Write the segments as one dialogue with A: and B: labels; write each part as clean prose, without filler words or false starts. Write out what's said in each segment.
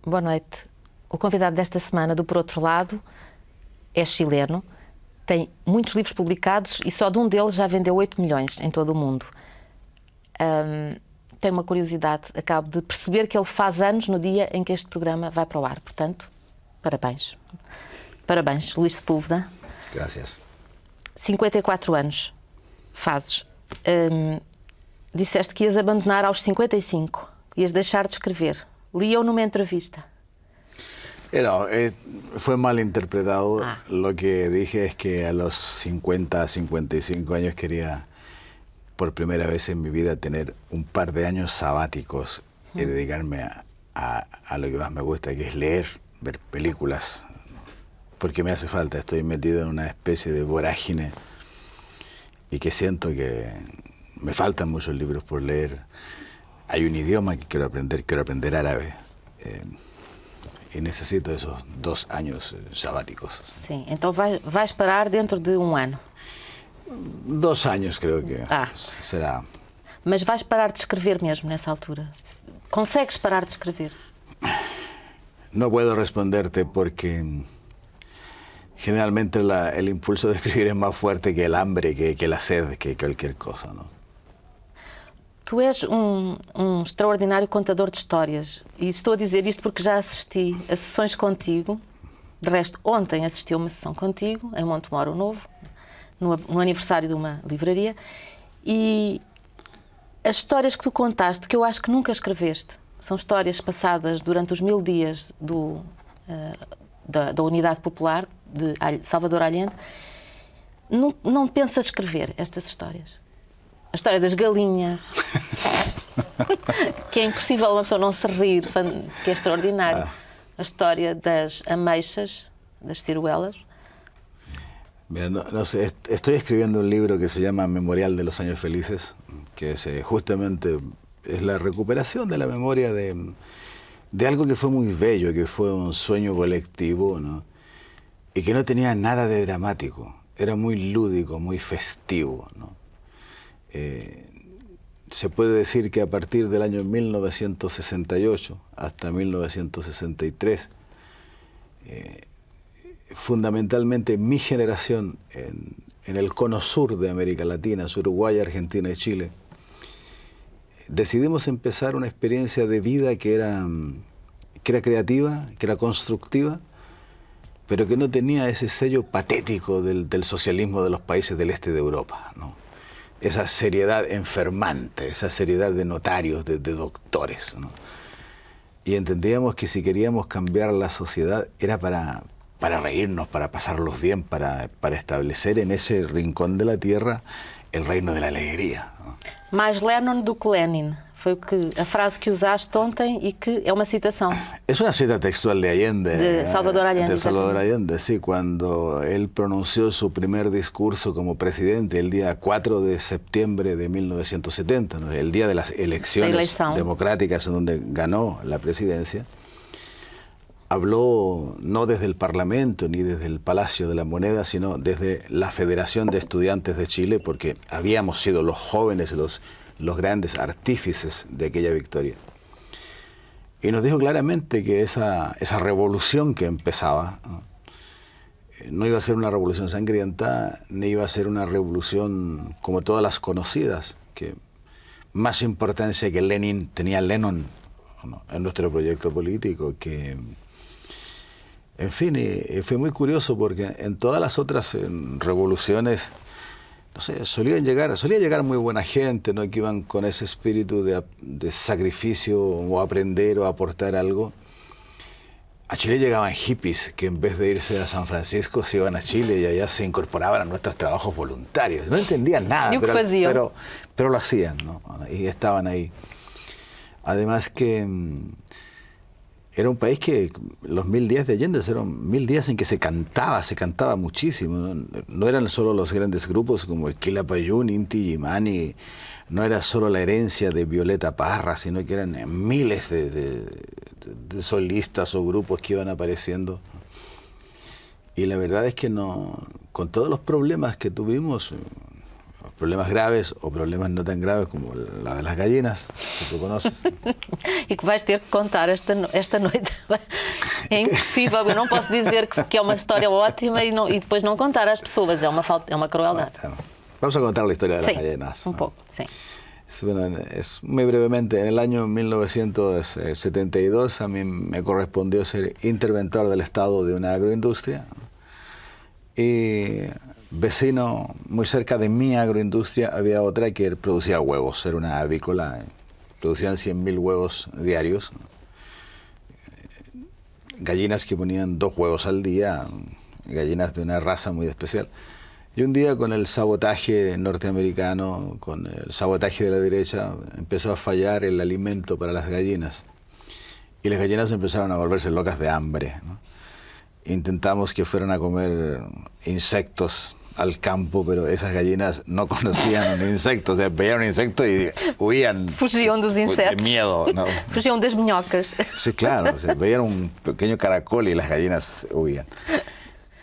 A: Boa noite. O convidado desta semana do Por Outro Lado é chileno, tem muitos livros publicados e só de um deles já vendeu 8 milhões em todo o mundo. Tenho uma curiosidade, acabo de perceber que ele faz anos no dia em que este programa vai para o ar. Portanto, parabéns. Parabéns, Luís Sepúlveda.
B: Gracias.
A: 54 anos fazes. Disseste que ias abandonar aos 55, ias deixar de escrever. Li-eu numa entrevista.
B: No, fue mal interpretado. Lo que dije es que a los 50, 55 años quería por primera vez en mi vida tener un par de años sabáticos y dedicarme a lo que más me gusta, que es leer, ver películas, porque me hace falta. Estoy metido en una especie de vorágine y que siento que me faltan muchos libros por leer. Hay un idioma que quiero aprender árabe. E necessito esses 2 anos sabáticos.
A: Sim, então vais parar dentro de um ano.
B: 2 anos, creio que será.
A: Mas vais parar de escrever mesmo nessa altura? Consegues parar de escrever?
B: No puedo responderte porque generalmente el impulso de escribir es más fuerte que el hambre, que la sed, que cualquier cosa, ¿no?
A: Tu és um extraordinário contador de histórias e estou a dizer isto porque já assisti a sessões contigo. De resto, ontem assisti a uma sessão contigo, em Montemoro Novo, no aniversário de uma livraria, e as histórias que tu contaste, que eu acho que nunca escreveste, são histórias passadas durante os 1000 dias da Unidade Popular de Salvador Allende. Não pensas escrever estas histórias? A história das galinhas, que é impossível uma pessoa não se rir, que é extraordinário. A história das ameixas, das ciruelas.
B: Mira, no sé, estoy escribiendo un libro que se llama Memorial de los Años Felices, que es justamente es la recuperación de la memoria de algo que fue muy bello, que fue un sueño colectivo, ¿no? Y que no tenía nada de dramático, era muy lúdico, muy festivo, ¿no? Se puede decir que a partir del año 1968 hasta 1963, fundamentalmente mi generación en el cono sur de América Latina, Uruguay, Argentina y Chile, decidimos empezar una experiencia de vida que era creativa, que era constructiva, pero que no tenía ese sello patético del socialismo de los países del este de Europa, ¿no? Esa seriedad enfermante, esa seriedad de notarios, de doctores, ¿no? Y entendíamos que si queríamos cambiar la sociedad era para reírnos, para pasarlos bien, para establecer en ese rincón de la tierra el reino de la alegría, ¿no?
A: Mais Lennon do que Lenin. Foi a frase que usaste ontem e que é uma citação.
B: Es una cita textual de Allende.
A: De Salvador Allende.
B: De Salvador Allende, sí, cuando él pronunció su primer discurso como presidente el día 4 de septiembre de 1970, ¿no? El día de las elecciones democráticas en donde ganó la presidencia. Habló no desde el Parlamento ni desde el Palacio de la Moneda, sino desde la Federación de Estudiantes de Chile, porque habíamos sido los jóvenes, los grandes artífices de aquella victoria. Y nos dijo claramente que esa revolución que empezaba no iba a ser una revolución sangrienta, ni iba a ser una revolución como todas las conocidas, que más importancia que Lenin tenía Lennon, ¿no?, en nuestro proyecto político, que en fin, fue muy curioso porque en todas las otras revoluciones, no sé, solía llegar muy buena gente, ¿no?, que iban con ese espíritu de sacrificio o aprender o aportar algo. A Chile llegaban hippies que en vez de irse a San Francisco se iban a Chile y allá se incorporaban a nuestros trabajos voluntarios. No entendían nada, pero lo hacían, ¿no? Y estaban ahí. Además que era un país que los 1000 días de Allende eran 1000 días en que se cantaba muchísimo, ¿no? No eran solo los grandes grupos como Quilapayún, Inti Illimani, no era solo la herencia de Violeta Parra, sino que eran miles de solistas o grupos que iban apareciendo. Y la verdad es que no, con todos los problemas que tuvimos, problemas graves o problemas no tan graves como la de las gallinas, que tú conoces.
A: E que vais ter que contar esta noite. É impossível, eu não posso dizer que é uma história ótima e depois não contar às pessoas, é uma crueldade.
B: Bueno, vamos a contar la historia de las gallinas.
A: Un poco, sí.
B: Bueno, muy brevemente, en el año 1972 a mí me correspondió ser interventor del Estado de una agroindustria y vecino, muy cerca de mi agroindustria, había otra que producía huevos, era una avícola, producían 100.000 huevos diarios, gallinas que ponían 2 huevos al día, gallinas de una raza muy especial. Y un día con el sabotaje norteamericano, con el sabotaje de la derecha, empezó a fallar el alimento para las gallinas. Y las gallinas empezaron a volverse locas de hambre, ¿no? Intentamos que fueran a comer insectos al campo, pero esas gallinas no conocían un insecto, o sea, veían un insecto y huían.
A: Fugiam dos insetos.
B: De miedo, ¿no?
A: Fugiam das minhocas.
B: Sí, claro, o sea, veían un pequeño caracol y las gallinas huían.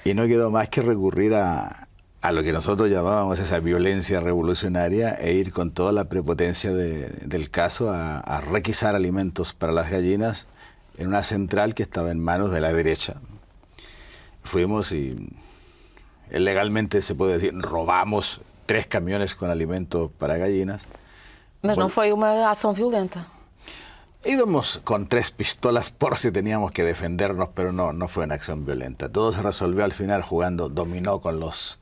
B: Y no quedó más que recurrir a lo que nosotros llamábamos esa violencia revolucionaria e ir con toda la prepotencia del caso a requisar alimentos para las gallinas en una central que estaba en manos de la derecha. Fuimos y legalmente se puede decir, robamos 3 camiones con alimentos para gallinas.
A: Mas não foi uma ação violenta.
B: Íbamos con 3 pistolas por si teníamos que defendernos, pero no fue una acción violenta. Todo se resolvió al final jugando dominó con los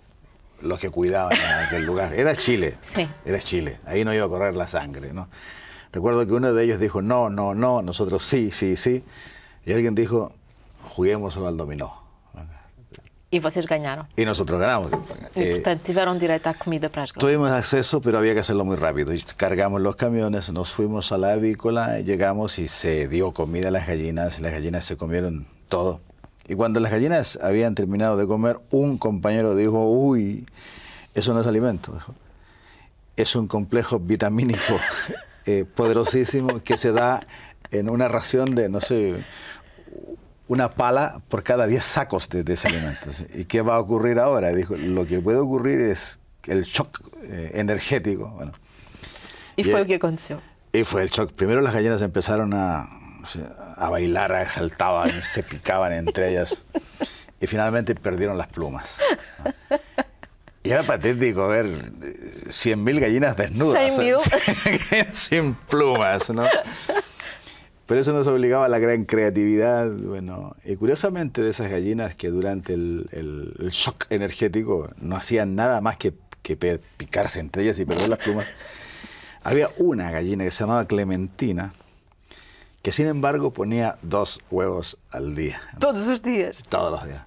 B: que cuidaban en aquel lugar. Era Chile,
A: sí.
B: Era Chile. Ahí no iba a correr la sangre, ¿no? Recuerdo que uno de ellos dijo, no, nosotros sí. Y alguien dijo, juguémoslo al dominó.
A: E vocês ganharam.
B: Y nosotros ganamos.
A: E, portanto, tiveram direito à comida para as galinhas.
B: Tuvimos acceso, pero había que hacerlo muy rápido. Y cargamos los camiones, nos fuimos a la avícola, llegamos y se dio comida a las gallinas se comieron todo. Y cuando las gallinas habían terminado de comer, un compañero dijo, uy, eso no es alimento. Dijo. Es un complejo vitamínico poderosísimo que se da en una ración de, no sé, una pala por cada 10 sacos de ese alimento. ¿Y qué va a ocurrir ahora? Dijo, lo que puede ocurrir es el shock energético. Bueno,
A: y fue lo que aconteció.
B: Y fue el shock. Primero las gallinas empezaron a bailar, saltaban, se picaban entre ellas y finalmente perdieron las plumas. Y era patético ver 100.000 gallinas desnudas,
A: 100.000
B: sin plumas, ¿no? Pero eso nos obligaba a la gran creatividad, bueno, y curiosamente de esas gallinas que durante el shock energético no hacían nada más que picarse entre ellas y perder las plumas, había una gallina que se llamaba Clementina, que sin embargo ponía 2 huevos al día.
A: Todos los días.
B: Todos los días.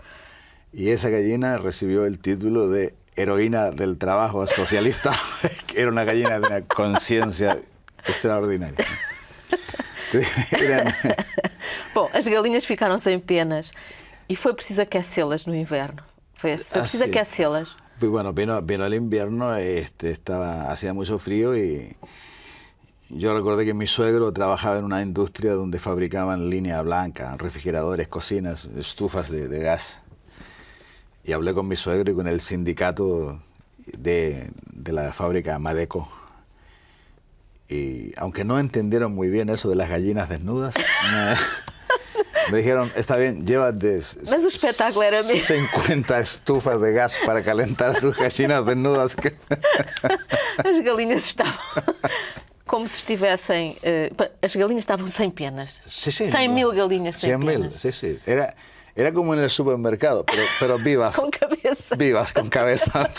B: Y esa gallina recibió el título de heroína del trabajo socialista, que era una gallina de una conciencia extraordinaria.
A: Bom, as galinhas ficaram sem penas e foi preciso aquecê-las no inverno. Foi preciso aquecê-las.
B: Pues bueno, vino el invierno, hacía mucho frío y yo recordé que mi suegro trabajaba en una industria donde fabricaban línea blanca, refrigeradores, cocinas, estufas de gas. Y hablé con mi suegro y con el sindicato de la fábrica Madeco. Y aunque no entendieron muy bien eso de las gallinas desnudas, me dijeron, está bien, llévate 50 estufas de gas para calentar a tus gallinas desnudas.
A: As galinhas estavam como se estivessem... as galinhas estavam sem penas.
B: Sí,
A: 100.000 galinhas sem
B: 100.000,
A: penas.
B: sí. Era como en el supermercado, pero vivas.
A: Con cabeza.
B: Vivas, con cabeza.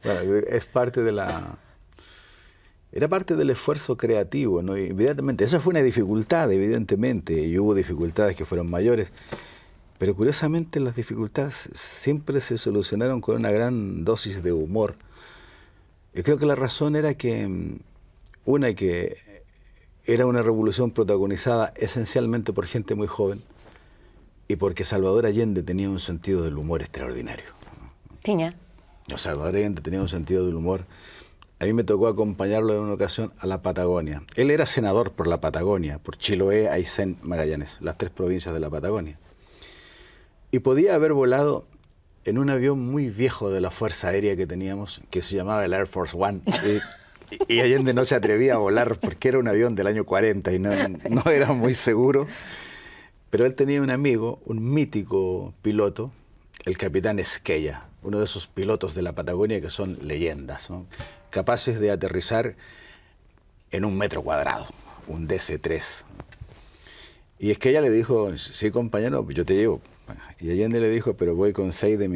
B: Bueno, es parte de la... Era parte del esfuerzo creativo, ¿no? Y evidentemente, eso fue una dificultad, evidentemente, y hubo dificultades que fueron mayores, pero curiosamente las dificultades siempre se solucionaron con una gran dosis de humor. Yo creo que la razón era que era una revolución protagonizada esencialmente por gente muy joven y porque Salvador Allende tenía un sentido del humor extraordinario.
A: Tinha.
B: Salvador Allende tenía un sentido del humor. A mí me tocó acompañarlo en una ocasión a la Patagonia. Él era senador por la Patagonia, por Chiloé, Aysén, Magallanes, las 3 provincias de la Patagonia. Y podía haber volado en un avión muy viejo de la Fuerza Aérea que teníamos, que se llamaba el Air Force One. Y Allende no se atrevía a volar porque era un avión del año 40 y no era muy seguro. Pero él tenía un amigo, un mítico piloto, el capitán Esquella, uno de esos pilotos de la Patagonia que son leyendas, ¿no? Capaces de aterrizar en 1 metro cuadrado, un DC-3. Y Esquella le dijo, sí compañero, yo te llevo. Y Allende le dijo, pero voy con 6 de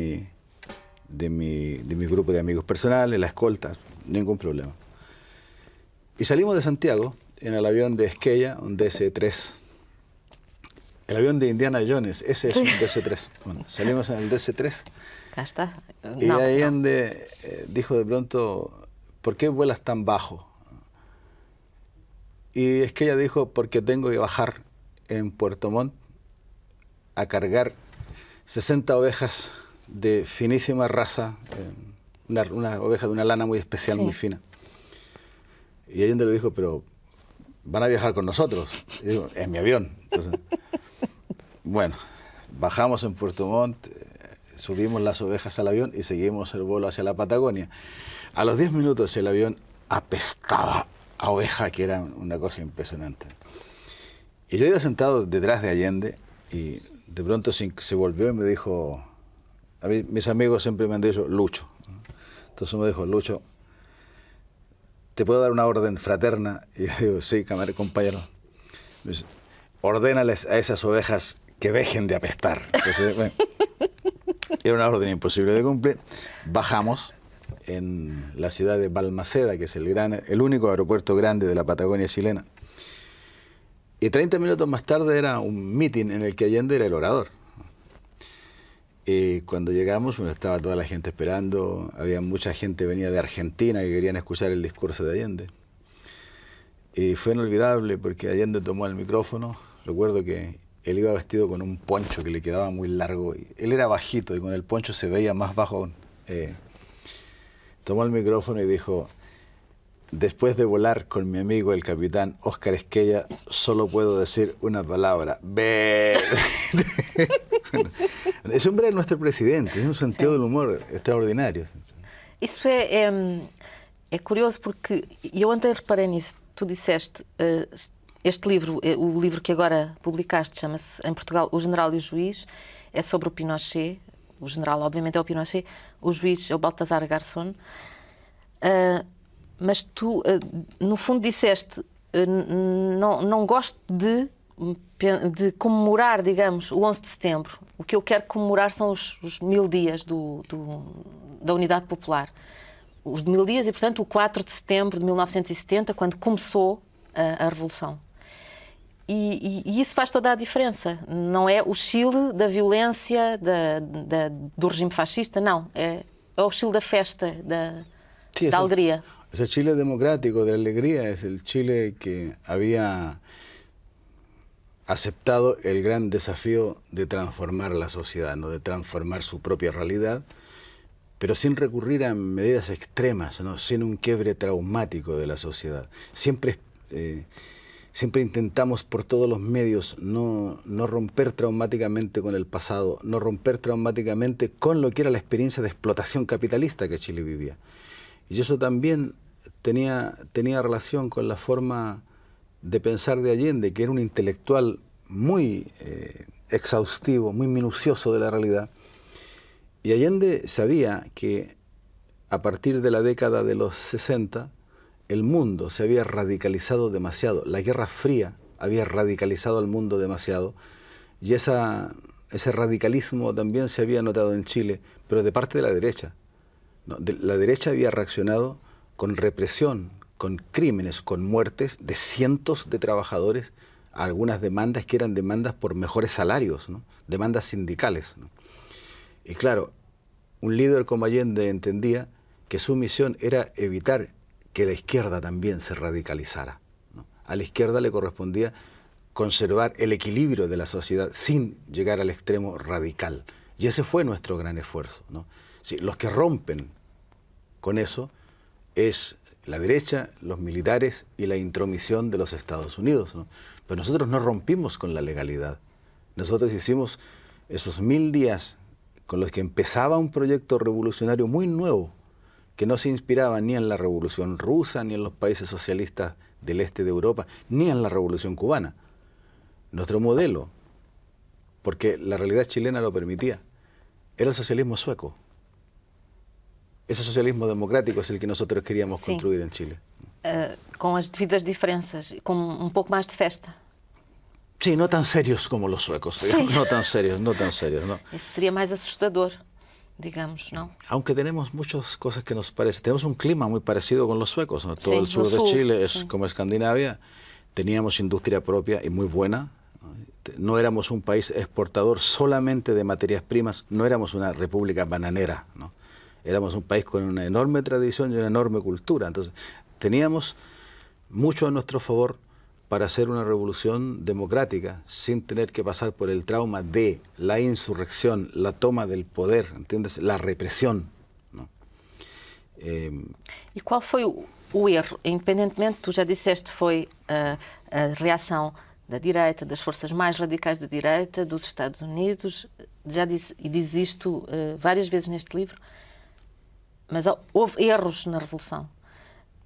B: mi grupo de amigos personales, la escolta, ningún problema. Y salimos de Santiago en el avión de Esquella, un DC-3. El avión de Indiana Jones, ese es un DC-3. Bueno, salimos en el DC-3.
A: Cá está.
B: Y Allende dijo de pronto, ¿por qué vuelas tan bajo? Y Esquella dijo, porque tengo que bajar en Puerto Montt a cargar 60 ovejas de finísima raza, una oveja de una lana muy especial, sí, muy fina. Y Allende le dijo, pero van a viajar con nosotros. Y digo, en mi avión. Entonces, bueno, bajamos en Puerto Montt, subimos las ovejas al avión y seguimos el vuelo hacia la Patagonia. A los 10 minutos el avión apestaba a oveja, que era una cosa impresionante. Y yo iba sentado detrás de Allende y de pronto se volvió y me dijo, a mí, mis amigos siempre me han dicho, Lucho. Entonces me dijo, Lucho, ¿te puedo dar una orden fraterna? Y yo digo, sí, compañero. Me dice, ordénales a esas ovejas que dejen de apestar. Entonces, bueno, era una orden imposible de cumplir. Bajamos en la ciudad de Balmaceda, que es el único aeropuerto grande de la Patagonia chilena. Y 30 minutos más tarde era un meeting en el que Allende era el orador. Y cuando llegamos, bueno, estaba toda la gente esperando, había mucha gente venía de Argentina que querían escuchar el discurso de Allende. Y fue inolvidable porque Allende tomó el micrófono. Recuerdo que él iba vestido con un poncho que le quedaba muy largo. Y él era bajito y con el poncho se veía más bajo aún. Tomó el micrófono y dijo, después de volar con mi amigo el capitán Óscar Esquella, solo puedo decir una palabra. Ese hombre es nuestro presidente, tiene un sentido del humor extraordinario.
A: Isso é curioso porque eu ontem reparei nisso. Tu disseste, este livro, o livro que agora publicaste, chama-se em Portugal O General e o Juiz, é sobre o Pinochet. O general, obviamente, é o Pinochet, o juiz é o Baltasar Garzón. Mas tu, no fundo, disseste, não gosto de comemorar, digamos, o 11 de setembro. O que eu quero comemorar são os 1000 dias da Unidade Popular. Os 1000 dias e, portanto, o 4 de setembro de 1970, quando começou a Revolução. E isso faz toda a diferença. Não é o Chile da violência, do regime fascista, não. É o Chile da festa, da alegría.
B: Ese Chile democrático, de la alegría, es el Chile que había aceptado el gran desafío de transformar la sociedad, ¿no? De transformar su propia realidad, pero sin recurrir a medidas extremas, ¿no? Sin un quiebre traumático de la sociedad. Siempre intentamos por todos los medios no romper traumáticamente con el pasado, no romper traumáticamente con lo que era la experiencia de explotación capitalista que Chile vivía. Y eso también tenía relación con la forma de pensar de Allende, que era un intelectual muy exhaustivo, muy minucioso de la realidad. Y Allende sabía que a partir de la década de los 60, el mundo se había radicalizado demasiado. La Guerra Fría había radicalizado al mundo demasiado. Y ese radicalismo también se había notado en Chile, pero de parte de la derecha. ¿No? La derecha había reaccionado con represión, con crímenes, con muertes de cientos de trabajadores, a algunas demandas que eran demandas por mejores salarios, ¿no? Demandas sindicales, ¿no? Y claro, un líder como Allende entendía que su misión era evitar que la izquierda también se radicalizara, ¿no? A la izquierda le correspondía conservar el equilibrio de la sociedad sin llegar al extremo radical. Y ese fue nuestro gran esfuerzo, ¿no? Sí, los que rompen con eso es la derecha, los militares y la intromisión de los Estados Unidos, ¿no? Pero nosotros no rompimos con la legalidad. Nosotros hicimos esos 1000 días con los que empezaba un proyecto revolucionario muy nuevo, que no se inspiraba ni en la Revolución Rusa, ni en los países socialistas del este de Europa, ni en la Revolución Cubana. Nuestro modelo, porque la realidad chilena lo permitía, era el socialismo sueco. Ese socialismo democrático es el que nosotros queríamos construir en Chile.
A: Com as devidas diferenças, com um pouco mais de festa.
B: Sí, no tan serios como los suecos,
A: Sí.
B: no tan serios, no tan serios, ¿no?
A: Isso seria mais assustador, digamos, não?
B: Aunque tenemos muchas cosas que nos parecen. Tenemos un clima muy parecido con los suecos, ¿no? Todo
A: Sí,
B: el sur
A: el
B: de
A: sur,
B: Chile es
A: sí.
B: como Escandinavia. Teníamos industria propia y muy buena. No éramos un país exportador solamente de materias primas, no éramos una república bananera, ¿no? Éramos un país con una enorme tradición y una enorme cultura. Entonces, teníamos mucho a nuestro favor para hacer una revolución democrática sin tener que pasar por el trauma de la insurrección, la toma del poder, ¿entiendes? La represión, ¿no?
A: E qual foi o erro? Independentemente, tu já disseste, foi a reação da direita, das forças mais radicais da direita, dos Estados Unidos, já disse, e diz isto várias vezes neste livro, mas houve erros na Revolução.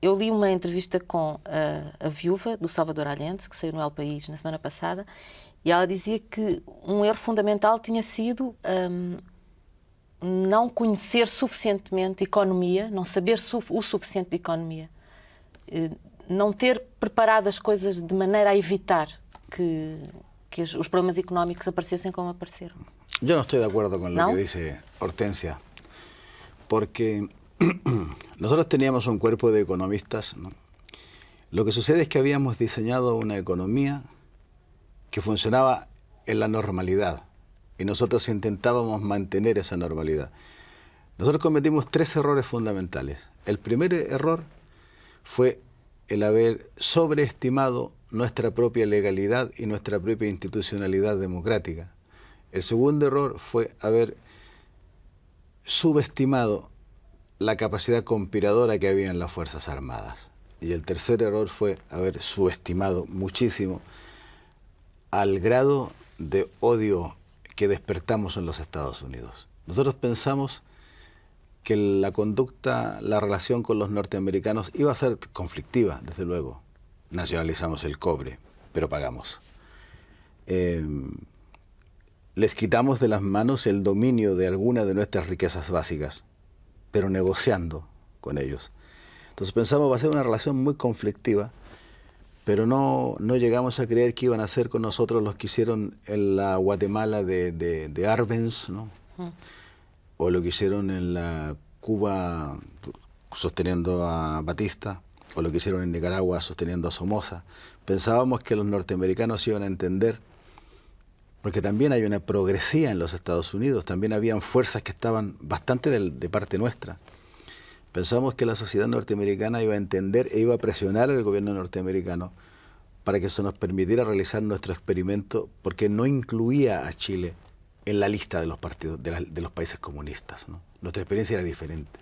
A: Eu li uma entrevista com a viúva do Salvador Allende, que saiu no El País na semana passada, e ela dizia que um erro fundamental tinha sido não conhecer suficientemente economia, não saber o suficiente de economia, não ter preparado as coisas de maneira a evitar que os problemas económicos aparecessem como apareceram.
B: Yo no estoy de acuerdo con lo
A: ¿No?
B: que dice Hortensia, porque nosotros teníamos un cuerpo de economistas, ¿no? Lo que sucede es que habíamos diseñado una economía que funcionaba en la normalidad y nosotros intentábamos mantener esa normalidad. Nosotros cometimos 3 errores fundamentales. El primer error fue el haber sobreestimado nuestra propia legalidad y nuestra propia institucionalidad democrática. El segundo error fue haber subestimado la capacidad conspiradora que había en las Fuerzas Armadas. Y el tercer error fue haber subestimado muchísimo al grado de odio que despertamos en los Estados Unidos. Nosotros pensamos que la conducta, la relación con los norteamericanos iba a ser conflictiva, desde luego. Nacionalizamos el cobre, pero pagamos. Les quitamos de las manos el dominio de alguna de nuestras riquezas básicas, pero negociando con ellos. Entonces pensamos va a ser una relación muy conflictiva, pero no llegamos a creer que iban a hacer con nosotros los que hicieron en la Guatemala de Arbenz, ¿no? O lo que hicieron en la Cuba sosteniendo a Batista, o lo que hicieron en Nicaragua sosteniendo a Somoza. Pensábamos que los norteamericanos iban a entender, porque también hay una progresía en los Estados Unidos, también habían fuerzas que estaban bastante de parte nuestra. Pensamos que la sociedad norteamericana iba a entender e iba a presionar al gobierno norteamericano para que eso nos permitiera realizar nuestro experimento, porque no incluía a Chile en la lista de los partidos de los países comunistas, ¿no? Nuestra experiencia era diferente.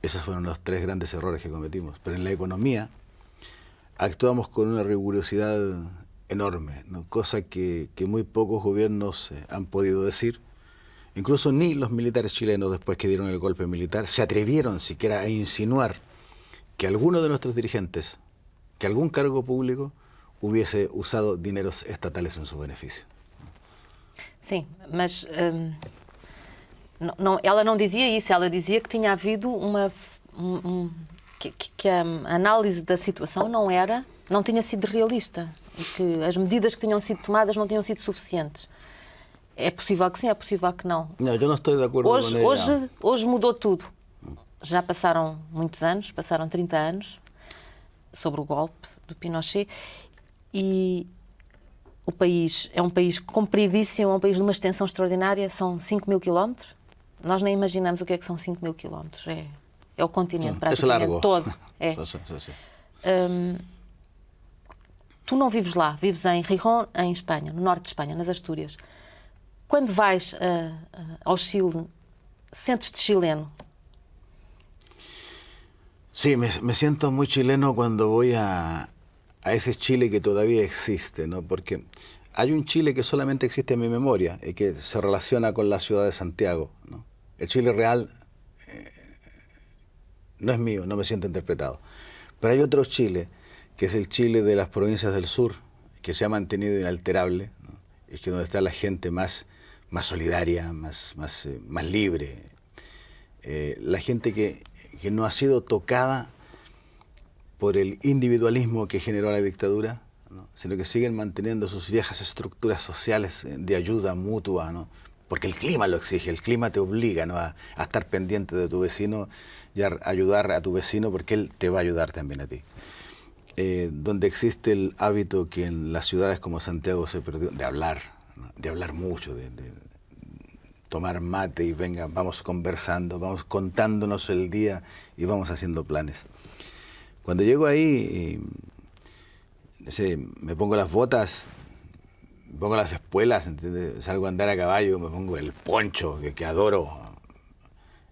B: Esos fueron los 3 grandes errores que cometimos. Pero en la economía actuamos con una rigurosidad enorme, ¿no? Cosa que muy pocos gobiernos han podido decir. Incluso ni los militares chilenos, después que dieron el golpe militar, se atrevieron siquiera a insinuar que alguno de nuestros dirigentes, que algún cargo público, hubiese usado dineros estatales en su beneficio.
A: Sim, mas ela não dizia isso, ela dizia que tinha havido que a análise da situação não tinha sido realista e que as medidas que tinham sido tomadas não tinham sido suficientes. É possível que sim, é possível que não.
B: Não, eu não estou de acordo com ela.
A: Hoje mudou tudo. Já passaram muitos anos, passaram 30 anos sobre o golpe do Pinochet e o país é um país compridíssimo, é um país de uma extensão extraordinária, são 5.000 quilómetros. Nós nem imaginamos o que são 5.000 quilómetros. É o continente praticamente todo. É.
B: Sí.
A: Tu não vives lá, vives em Gijón, em Espanha, no norte de Espanha, nas Astúrias. Quando vais ao Chile, sentes-te chileno?
B: Sí, me siento muy chileno cuando voy a ese Chile que todavía existe, ¿no? Porque hay un Chile que solamente existe en mi memoria y que se relaciona con la ciudad de Santiago, ¿no? El Chile real no es mío, no me siento interpretado. Pero hay otro Chile, que es el Chile de las provincias del sur, que se ha mantenido inalterable, ¿no? Y que donde está la gente más solidaria, más libre. La gente que no ha sido tocada por el individualismo que generó la dictadura, ¿no? Sino que siguen manteniendo sus viejas estructuras sociales de ayuda mutua, ¿no? Porque el clima lo exige, el clima te obliga, ¿no? a estar pendiente de tu vecino y a ayudar a tu vecino porque él te va a ayudar también a ti. Donde existe el hábito que en las ciudades como Santiago se perdió, de hablar, ¿no? De hablar mucho, de tomar mate y venga, vamos conversando, vamos contándonos el día y vamos haciendo planes. Cuando llego ahí, me pongo las botas, me pongo las espuelas, ¿entiendes? Salgo a andar a caballo, me pongo el poncho que adoro.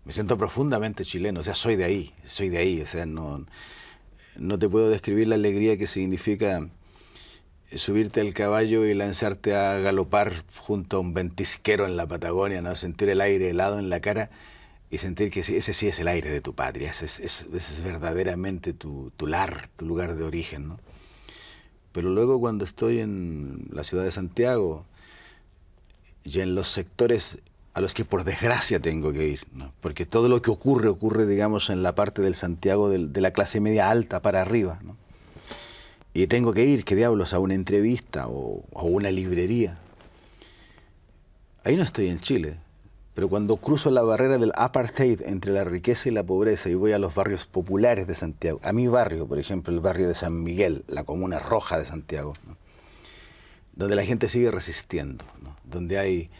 B: Me siento profundamente chileno, o sea, soy de ahí, o sea, no te puedo describir la alegría que significa subirte al caballo y lanzarte a galopar junto a un ventisquero en la Patagonia, ¿no? Sentir el aire helado en la cara y sentir que ese sí es el aire de tu patria, ese es verdaderamente tu lar, tu lugar de origen, ¿no? Pero luego cuando estoy en la ciudad de Santiago y en los sectores a los que por desgracia tengo que ir, ¿no? Porque todo lo que ocurre, digamos, en la parte del Santiago de la clase media alta para arriba, ¿no? Y tengo que ir, qué diablos, a una entrevista o a una librería. Ahí no estoy en Chile, pero cuando cruzo la barrera del apartheid entre la riqueza y la pobreza y voy a los barrios populares de Santiago, a mi barrio, por ejemplo, el barrio de San Miguel, la comuna roja de Santiago, ¿no? Donde la gente sigue resistiendo, ¿no? Donde hay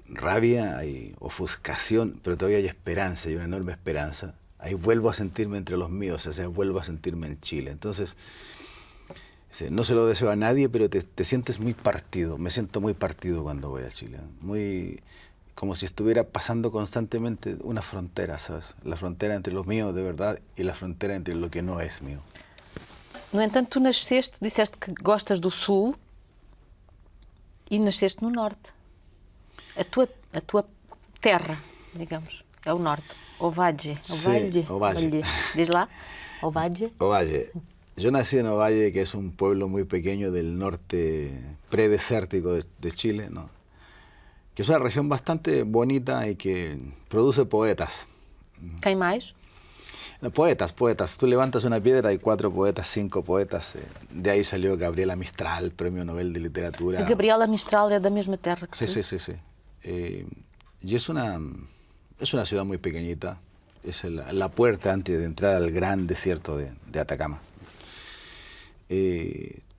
B: rabia, hay ofuscación, pero todavía hay esperanza, hay una enorme esperanza. Ahí vuelvo a sentirme entre los míos, o sea, vuelvo a sentirme en Chile. Entonces, no se lo deseo a nadie, pero te sientes muy partido. Me siento muy partido cuando voy a Chile. Muy como si estuviera pasando constantemente una frontera, ¿sabes? La frontera entre lo mío de verdad y la frontera entre lo que no es mío.
A: No entanto, tu nasceste, disseste que gostas do Sul e nasceste no Norte. A tua terra, digamos, é o Norte. Ovalle.
B: Sí, Ovalle.
A: Diz lá? Ovalle.
B: Ovalle. Yo nací en Ovalle, que es un pueblo muy pequeño del norte predesértico de Chile, ¿no? Que es una región bastante bonita y que produce poetas.
A: Quem mais?
B: No, poetas. Tú levantas una piedra, hay 4 poetas, 5 poetas. De ahí salió Gabriela Mistral, Premio Nobel de Literatura.
A: A Gabriela Mistral é da mesma terra que tu?
B: Sí. Y es una ciudad muy pequeñita. Es la puerta antes de entrar al gran desierto de Atacama.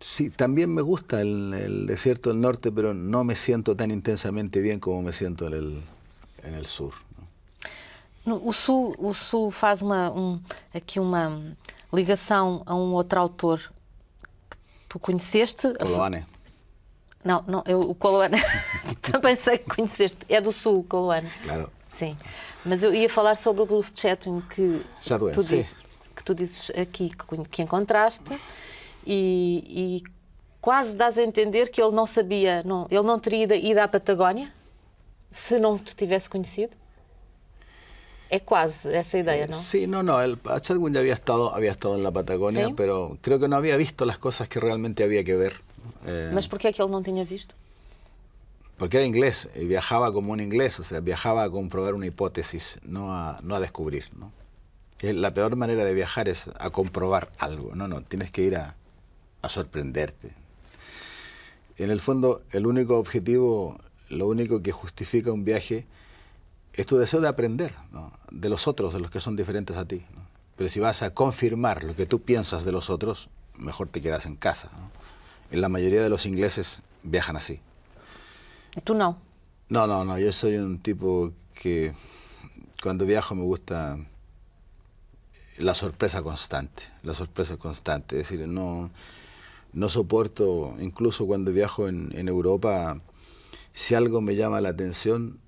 B: Sí, también me gusta el desierto del norte, pero no me siento tan intensamente bien como me siento en el sur, ¿no?
A: O Sul faz aqui uma ligação a outro autor que tu conheceste.
B: Coloane.
A: Não, o Coloane também sei que conheceste. É do Sul, Coloane.
B: Claro.
A: Sim. Mas eu ia falar sobre o Bruce Chatwin que tu dizes aqui que encontraste e quase dás a entender que ele não sabia, ele não teria ido à Patagónia se não te tivesse conhecido. É quase essa ideia, ¿no?
B: Sí, no, Chatwin ya había estado en la Patagonia, ¿sí? Pero creo que no había visto las cosas que realmente había que ver.
A: Mas por que é que ele não tinha visto?
B: Porque era inglés y viajaba como un inglés, o sea, viajaba a comprobar una hipótesis, no a descubrir, ¿no? La peor manera de viajar es a comprobar algo, no, tienes que ir a sorprenderte. En el fondo, el único objetivo, lo único que justifica un viaje es tu deseo de aprender, ¿no? De los otros, de los que son diferentes a ti, ¿no? Pero si vas a confirmar lo que tú piensas de los otros, mejor te quedas en casa, ¿no? En la mayoría de los ingleses viajan así.
A: ¿Y tú no?
B: No, yo soy un tipo que cuando viajo me gusta la sorpresa constante, es decir, no soporto, incluso cuando viajo en Europa, si algo me llama la atención,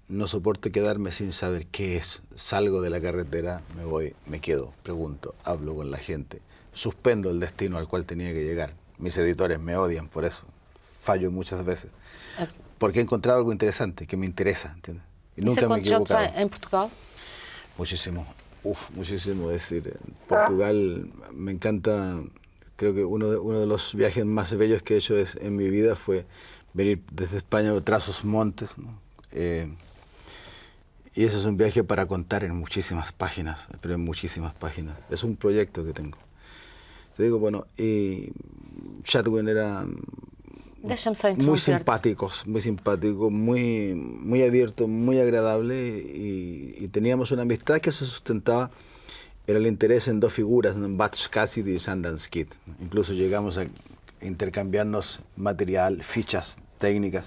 B: no soporto quedarme sin saber qué es. Salgo de la carretera, me voy, me quedo, pregunto, hablo con la gente, suspendo el destino al cual tenía que llegar. Mis editores me odian por eso. fallo muchas veces, porque he encontrado algo interesante, que me interesa, ¿entiendes? Y
A: Isso
B: nunca me he
A: aconteceu
B: equivocado.
A: em Portugal?
B: Muchísimo, muchísimo. Es decir, en Portugal me encanta, creo que uno de los viajes más bellos que he hecho en mi vida fue venir desde España tras los montes, ¿no? Y ese es un viaje para contar en muchísimas páginas, pero en muchísimas páginas. Es un proyecto que tengo. Te digo, bueno, y Chatwin era
A: Deixa-me só
B: muy
A: interromper-te.
B: muy simpático, muy abierto, muy agradable, y teníamos una amistad que se sustentaba en el interés en dos figuras, ¿no? Butch Cassidy y Sundance Kid. Incluso llegamos a intercambiarnos material, fichas técnicas,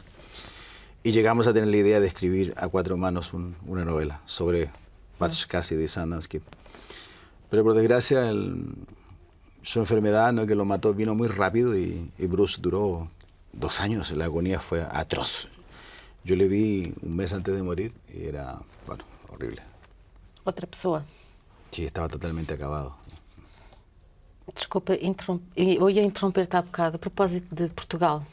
B: y llegamos a tener la idea de escribir a cuatro manos una novela sobre Butch Cassidy y Sundance Kid. Pero por desgracia su enfermedad, ¿no?, que lo mató, vino muy rápido, y Bruce duró 2 años. La agonía fue atroz. Yo le vi un mes antes de morir y era, bueno, horrible.
A: Outra pessoa.
B: Sí, estaba totalmente acabado.
A: Desculpa, eu ia interromper-te há bocado, a propósito de Portugal.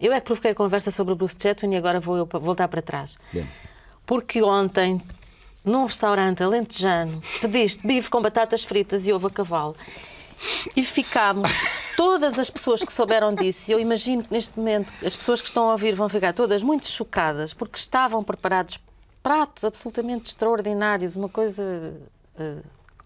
A: Eu é que provoquei a conversa sobre o Bruce Chatwin e agora vou eu voltar para trás.
B: Bien.
A: Porque ontem, num restaurante alentejano, pediste bife com batatas fritas e ovo a cavalo. E ficámos, todas as pessoas que souberam disso, e eu imagino que neste momento as pessoas que estão a ouvir vão ficar todas muito chocadas, porque estavam preparados pratos absolutamente extraordinários, uma coisa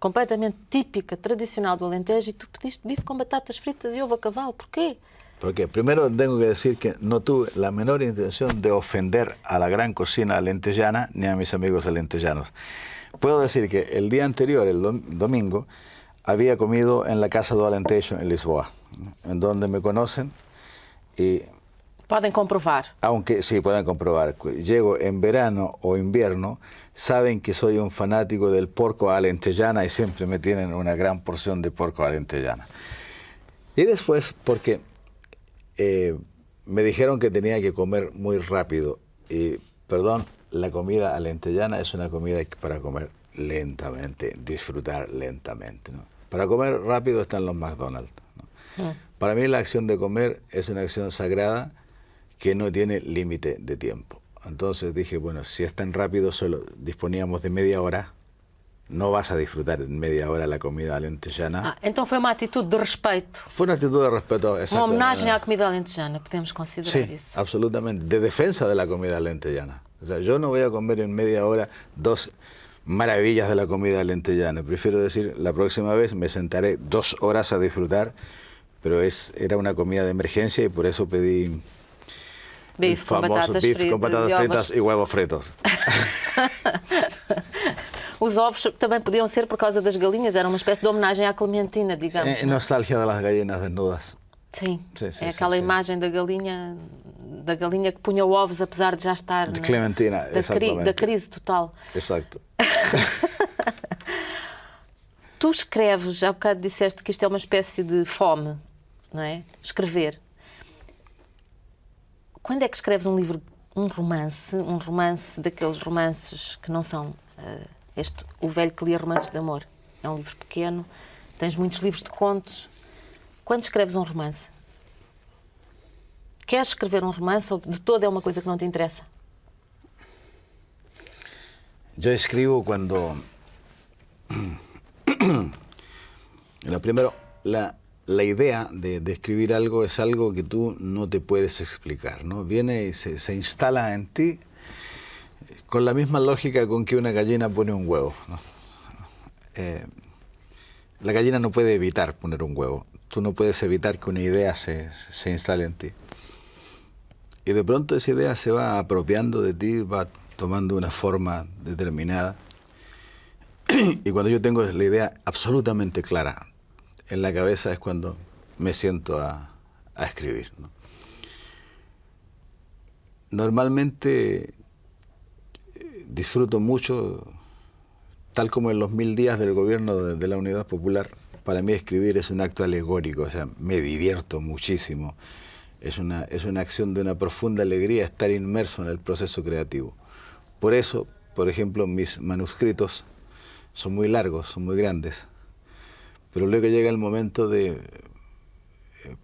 A: completamente típica, tradicional do Alentejo, e tu pediste bife com batatas fritas e ovo a cavalo. Porquê?
B: Porque primero tengo que decir que no tuve la menor intención de ofender a la gran cocina alentejana ni a mis amigos alentejanos. Puedo decir que el día anterior, el domingo, había comido en la Casa do Alentejo en Lisboa, en donde me conocen, y
A: Podem comprovar.
B: aunque sí puedan comprobar, llego en verano o invierno, saben que soy un fanático del porco alentejana y siempre me tienen una gran porción de porco alentejana. Y después, porque me dijeron que tenía que comer muy rápido, y perdón, la comida alentejana es una comida para comer lentamente, disfrutar lentamente, ¿no? Para comer rápido están los McDonald's, ¿no? Para mí la acción de comer es una acción sagrada que no tiene límite de tiempo. Entonces dije, bueno, si es tan rápido, solo disponíamos de media hora, no vas a disfrutar en media hora la comida alentejana.
A: Então foi uma atitude de respeito,
B: Fue una actitud de respeto,
A: uma
B: exacto,
A: homenagem à comida alentejana, podemos considerar
B: Sí,
A: isso.
B: absolutamente, de defensa de la comida alentejana. O sea, yo no voy a comer en media hora 2 maravillas de la comida alentejana. Prefiero decir, la próxima vez me sentaré 2 horas a disfrutar, pero era una comida de emergencia, y por eso pedí el
A: Bife com
B: famoso
A: batatas
B: bife
A: fritas,
B: con patatas
A: e ovos.
B: fritas y huevos fritos.
A: Os ovos também podiam ser por causa das galinhas, era uma espécie de homenagem à Clementina, digamos.
B: Nostalgia de las gallinas desnudas.
A: Sim,
B: Sim, sim,
A: é
B: sim,
A: aquela
B: sim.
A: imagem da galinha que punha ovos apesar de já estar
B: De Clementina, exatamente.
A: da crise total.
B: Exacto.
A: Tu escreves, há bocado disseste que isto é uma espécie de fome, não é? Escrever. Quando é que escreves um livro, um romance daqueles romances que não são o velho que lia romances de amor? É um livro pequeno, tens muitos livros de contos. Quando escreves um romance? Queres escrever um romance ou de todo é uma coisa que não te interessa?
B: Yo escribo cuando... Lo primero, la idea de escribir algo es algo que tú no te puedes explicar, ¿no? Viene y se instala en ti con la misma lógica con que una gallina pone un huevo, ¿no? La gallina no puede evitar poner un huevo. Tú no puedes evitar que una idea se instale en ti. Y de pronto esa idea se va apropiando de ti, va tomando una forma determinada. Y cuando yo tengo la idea absolutamente clara en la cabeza es cuando me siento a escribir, ¿no? Normalmente disfruto mucho, tal como en los 1000 días del gobierno de la Unidad Popular. Para mí escribir es un acto alegórico, o sea, me divierto muchísimo. Es una acción de una profunda alegría estar inmerso en el proceso creativo. Por eso, por ejemplo, mis manuscritos son muy largos, son muy grandes, pero luego llega el momento de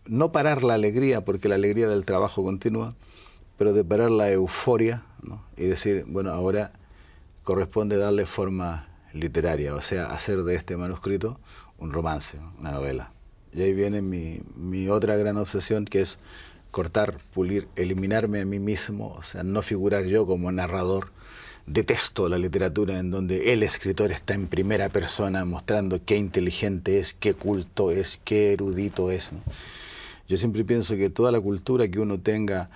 B: no parar la alegría, porque la alegría del trabajo continúa, pero de parar la euforia, ¿no? Y decir, bueno, ahora corresponde darle forma literaria, o sea, hacer de este manuscrito un romance, una novela. Y ahí viene mi otra gran obsesión, que es cortar, pulir, eliminarme a mí mismo, o sea, no figurar yo como narrador. Detesto la literatura en donde el escritor está en primera persona mostrando qué inteligente es, qué culto es, qué erudito es, ¿no? Yo siempre pienso que toda la cultura que uno tenga,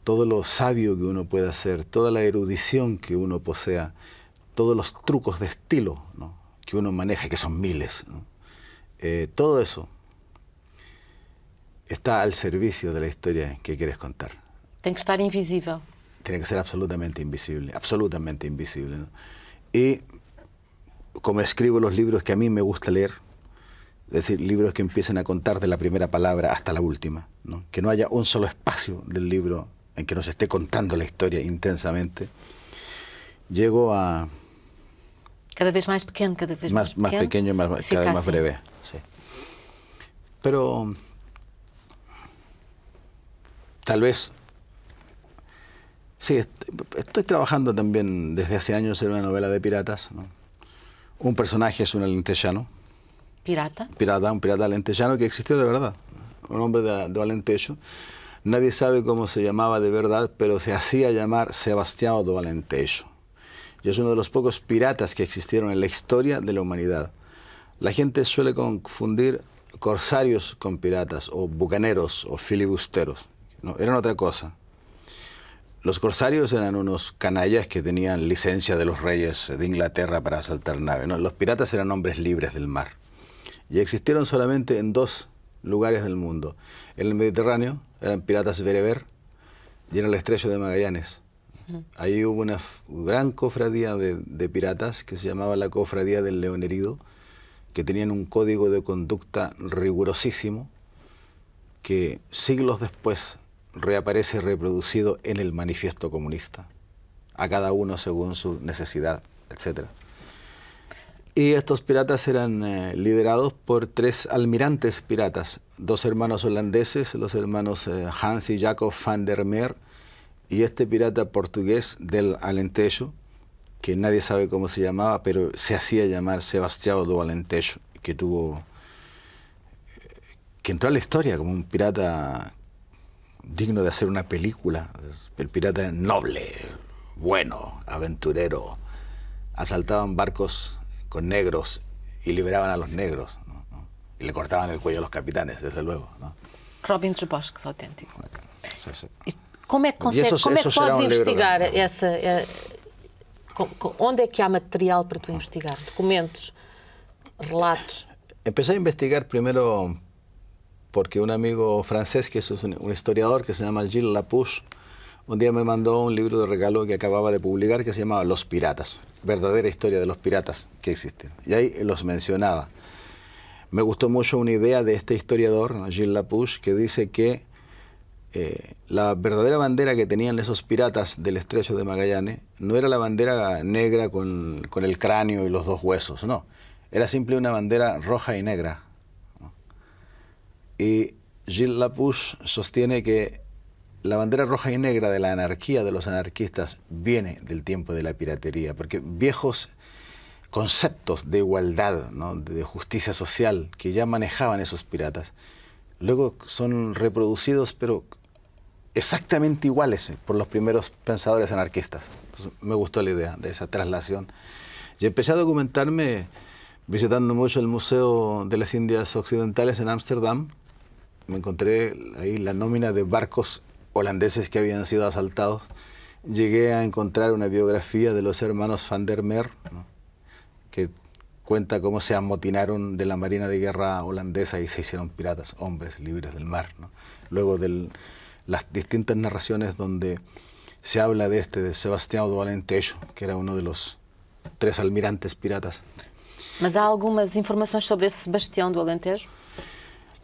B: todo lo sabio que uno pueda hacer, toda la erudición que uno posea, todos los trucos de estilo, ¿no?, que uno maneja, que son miles, ¿no?, todo eso está al servicio de la historia que quieres contar.
A: Tem que estar invisível.
B: Tiene que ser absolutamente invisible, ¿no? Y como escribo los libros que a mí me gusta leer, es decir, libros que empiecen a contar de la primera palabra hasta la última, ¿no?, que no haya un solo espacio del libro en que no se esté contando la historia intensamente, llego a...
A: Cada vez más pequeño, cada vez
B: más pequeño, cada vez más breve. Sí. Pero tal vez... Sí, estoy trabajando también desde hace años en una novela de piratas, ¿no? Un personaje es un alentejano.
A: Pirata?
B: Un pirata alentejano que existió de verdad. Un hombre de Alentejo. Nadie sabe cómo se llamaba de verdad, pero se hacía llamar Sebastião do Alentejo. Y es uno de los pocos piratas que existieron en la historia de la humanidad. La gente suele confundir corsarios con piratas, o bucaneros, o filibusteros. No, eran otra cosa. Los corsarios eran unos canallas que tenían licencia de los reyes de Inglaterra para asaltar naves, ¿no? Los piratas eran hombres libres del mar. Y existieron solamente en 2 lugares del mundo. En el Mediterráneo eran piratas bereber y en el estrecho de Magallanes. Ahí hubo una gran cofradía de piratas que se llamaba la Cofradía del León Herido, que tenían un código de conducta rigurosísimo que siglos después reaparece reproducido en el Manifiesto Comunista, a cada uno según su necesidad, etc. Y estos piratas eran liderados por 3 almirantes piratas, 2 hermanos holandeses, los hermanos Hans y Jacob van der Meer, y este pirata portugués del Alentejo, que nadie sabe cómo se llamaba, pero se hacía llamar Sebastião do Alentejo, que entró a la historia como un pirata digno de hacer una película. El pirata noble, bueno, aventurero. Asaltaban barcos con negros y liberaban a los negros, ¿no? Y le cortaban el cuello a los capitanes, desde luego, ¿no?
A: Robin dos Bosques, auténtico.
B: Sí.
A: Como é que podes investigar onde é que há material para tu investigar? Documentos, relatos?
B: Empecé a investigar primero porque un amigo francés, que es un historiador que se llama Gilles Lapouche, un día me mandó un libro de regalo que acababa de publicar que se llamaba Los Piratas, verdadera historia de los piratas que existen. Y ahí los mencionaba. Me gustó mucho una idea de este historiador, Gilles Lapouche, que dice que la verdadera bandera que tenían esos piratas del estrecho de Magallanes no era la bandera negra con el cráneo y los 2 huesos, no. Era simple una bandera roja y negra, ¿no? Y Gilles Lapouche sostiene que la bandera roja y negra de la anarquía, de los anarquistas, viene del tiempo de la piratería, porque viejos conceptos de igualdad, ¿no?, de justicia social que ya manejaban esos piratas, luego son reproducidos, pero exactamente iguales por los primeros pensadores anarquistas. Entonces, me gustó la idea de esa traslación. Y empecé a documentarme visitando mucho el Museo de las Indias Occidentales en Ámsterdam. Me encontré ahí la nómina de barcos holandeses que habían sido asaltados. Llegué a encontrar una biografía de los hermanos van der Meer, ¿no?, que cuenta cómo se amotinaron de la Marina de Guerra holandesa y se hicieron piratas, hombres libres del mar, ¿no? Luego de las distintas narraciones donde se habla de Sebastião do Alentejo, que era uno de los 3 almirantes piratas.
A: Mas há algumas informações sobre esse Sebastião do Alentejo?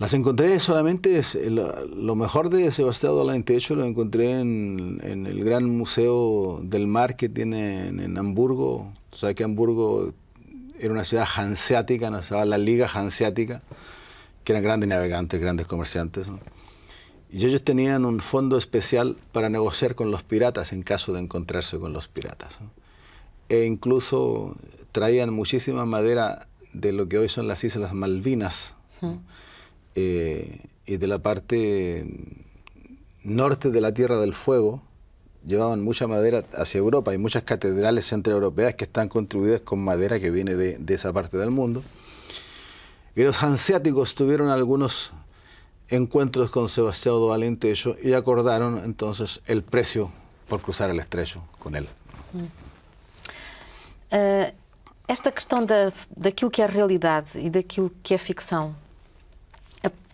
B: Las encontré solamente, lo mejor de Sebastião do Alentejo lo encontré en el gran museo del mar que tiene en Hamburgo. O sea que Hamburgo era una ciudad hanseática, ¿no? Estaba la Liga Hanseática, que eran grandes navegantes, grandes comerciantes, ¿no? Y ellos tenían un fondo especial para negociar con los piratas en caso de encontrarse con los piratas, ¿no? E incluso traían muchísima madera de lo que hoy son las Islas Malvinas, ¿no? Y de la parte norte de la Tierra del Fuego llevaban mucha madera hacia Europa. Hay muchas catedrales centroeuropeas que están construidas con madera que viene de esa parte del mundo. Y los hanseáticos tuvieron algunos encuentros con Sebastião do Alentejo y acordaron entonces el precio por cruzar el estrecho con él.
A: Esta questão daquilo que é realidade e daquilo que é ficção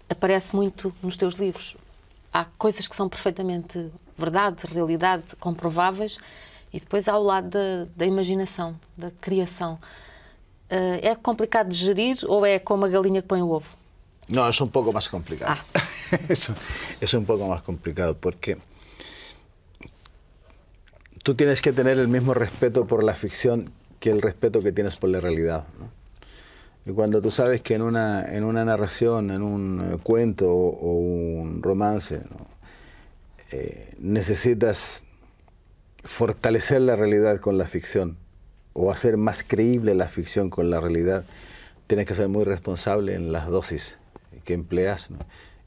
A: aparece muito nos teus livros. Há coisas que são perfeitamente verdade, realidade, comprováveis, e depois há o lado da imaginação, da criação. É complicado de gerir ou é como a galinha que põe o ovo?
B: No, es un poco más complicado. Es un poco más complicado porque tú tienes que tener el mismo respeto por la ficción que el respeto que tienes por la realidad, ¿no? Y cuando tú sabes que en una narración, en un cuento o un romance, ¿no? Necesitas fortalecer la realidad con la ficción o hacer más creíble la ficción con la realidad, tienes que ser muy responsable en las dosis que empleas, ¿no?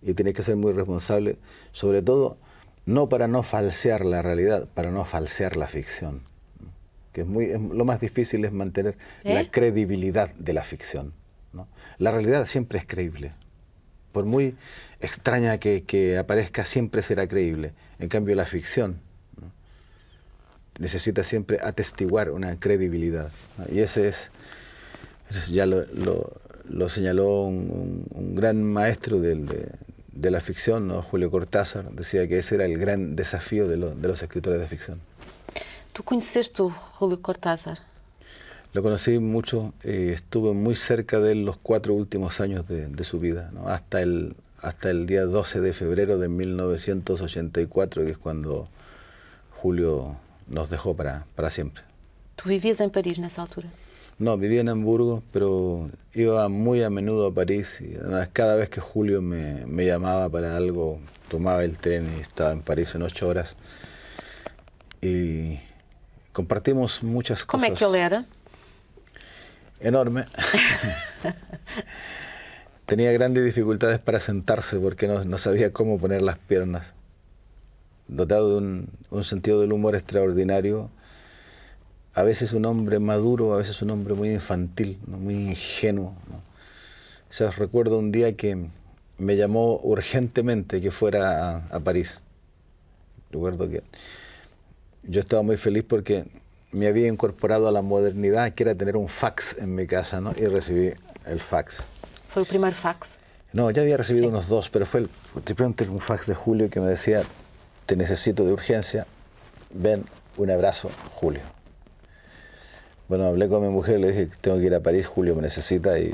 B: Y tienes que ser muy responsable, sobre todo, no para no falsear la realidad, para no falsear la ficción, ¿no? Que lo más difícil es mantener la credibilidad de la ficción, ¿no? La realidad siempre es creíble. Por muy extraña que aparezca, siempre será creíble. En cambio, la ficción, ¿no? Necesita siempre atestiguar una credibilidad, ¿no? Y ese ya lo señaló un gran maestro de la ficción, ¿no? Julio Cortázar. Decía que ese era el gran desafío de los escritores de ficción.
A: ¿Tú conociste a Julio Cortázar?
B: Lo conocí mucho, estuve muy cerca de él los 4 últimos años de su vida, ¿no? Hasta el día 12 de febrero de 1984, que es cuando Julio nos dejó para siempre.
A: ¿Tú vivías en París en esa altura?
B: No, vivía en Hamburgo, pero iba muy a menudo a París y además cada vez que Julio me llamaba para algo, tomaba el tren y estaba en París en 8 horas. Y compartimos muchas cosas.
A: ¿Cómo es que él era?
B: Enorme. Tenía grandes dificultades para sentarse porque no sabía cómo poner las piernas. Dotado de un sentido del humor extraordinario, a veces un hombre maduro, a veces un hombre muy infantil, ¿no? Muy ingenuo, ¿no? O sea, recuerdo un día que me llamó urgentemente que fuera a París. Recuerdo que yo estaba muy feliz porque me había incorporado a la modernidad, que era tener un fax en mi casa, ¿no? Y recibí el fax.
A: ¿Fue el primer fax?
B: No, ya había recibido unos 2, pero fue simplemente un fax de Julio que me decía: te necesito de urgencia, ven, un abrazo, Julio. Bueno, hablé con mi mujer, le dije que tengo que ir a París, Julio me necesita, y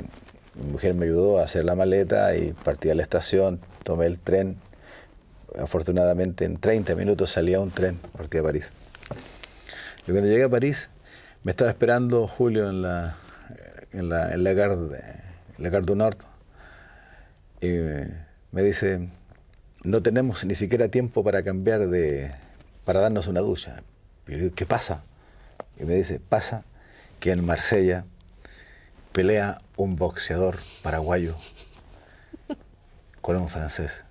B: mi mujer me ayudó a hacer la maleta y partí a la estación, tomé el tren. Afortunadamente en 30 minutos salía un tren, partí a París. Y cuando llegué a París, me estaba esperando Julio en la Gare du Nord, y me dice: no tenemos ni siquiera tiempo para para darnos una ducha. Y le digo: ¿qué pasa? Y me dice: pasa que en Marsella pelea un boxeador paraguayo con un francés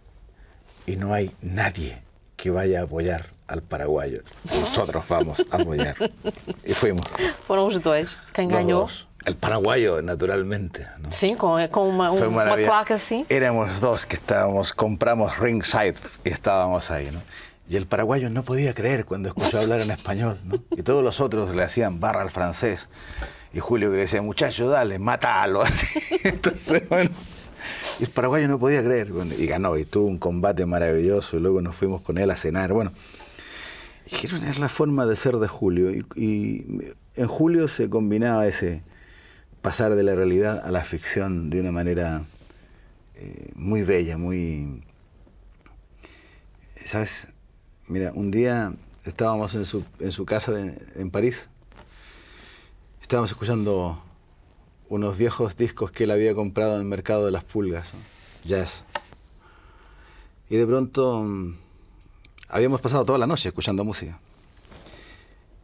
B: y no hay nadie que vaya a apoyar al paraguayo. Nosotros vamos a apoyar. Y fuimos.
A: Fueron los dos. ¿Quién
B: Los
A: ganó?
B: dos. El paraguayo, naturalmente, ¿no?
A: Sí, con una placa así.
B: Éramos dos que compramos ringside y estábamos ahí, ¿no? Y el paraguayo no podía creer cuando escuchó hablar en español, ¿no? Y todos los otros le hacían barra al francés. Y Julio que le decía: muchacho, dale, mátalo. Entonces, bueno, y el paraguayo no podía creer. Bueno, y ganó, y tuvo un combate maravilloso. Y luego nos fuimos con él a cenar. Bueno, es la forma de ser de Julio. Y en Julio se combinaba ese pasar de la realidad a la ficción de una manera muy bella, muy... ¿Sabes? Mira, un día estábamos en su casa en París. Estábamos escuchando unos viejos discos que él había comprado en el mercado de las pulgas, ¿no? jazz. Y de pronto habíamos pasado toda la noche escuchando música.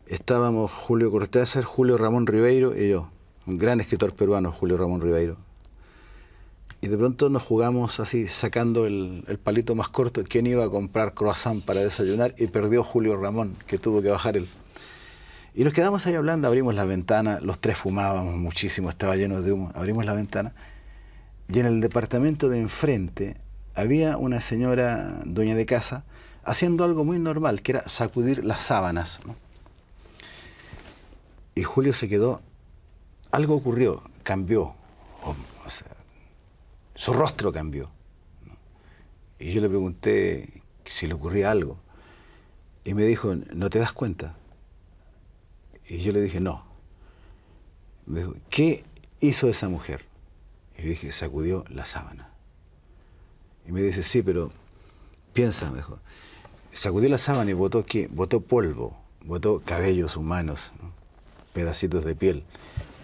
B: Estábamos Julio Cortázar, Julio Ramón Ribeiro y yo, un gran escritor peruano, Julio Ramón Ribeiro. Y de pronto nos jugamos así, sacando el palito más corto, quién iba a comprar croissant para desayunar, y perdió Julio Ramón, que tuvo que bajar él. Y nos quedamos ahí hablando, abrimos la ventana, los tres fumábamos muchísimo, estaba lleno de humo, abrimos la ventana, y en el departamento de enfrente había una señora dueña de casa haciendo algo muy normal, que era sacudir las sábanas, ¿no? Y Julio se quedó, algo ocurrió, cambió, o sea, su rostro cambió, ¿no? Y yo le pregunté si le ocurría algo, y me dijo, ¿no te das cuenta? Y yo le dije, no. Me dijo, ¿qué hizo esa mujer? Y le dije, sacudió la sábana. Y me dice, sí, pero piensa, me dijo, sacudió la sábana y botó ¿qué? Botó polvo, botó cabellos humanos, ¿no? Pedacitos de piel,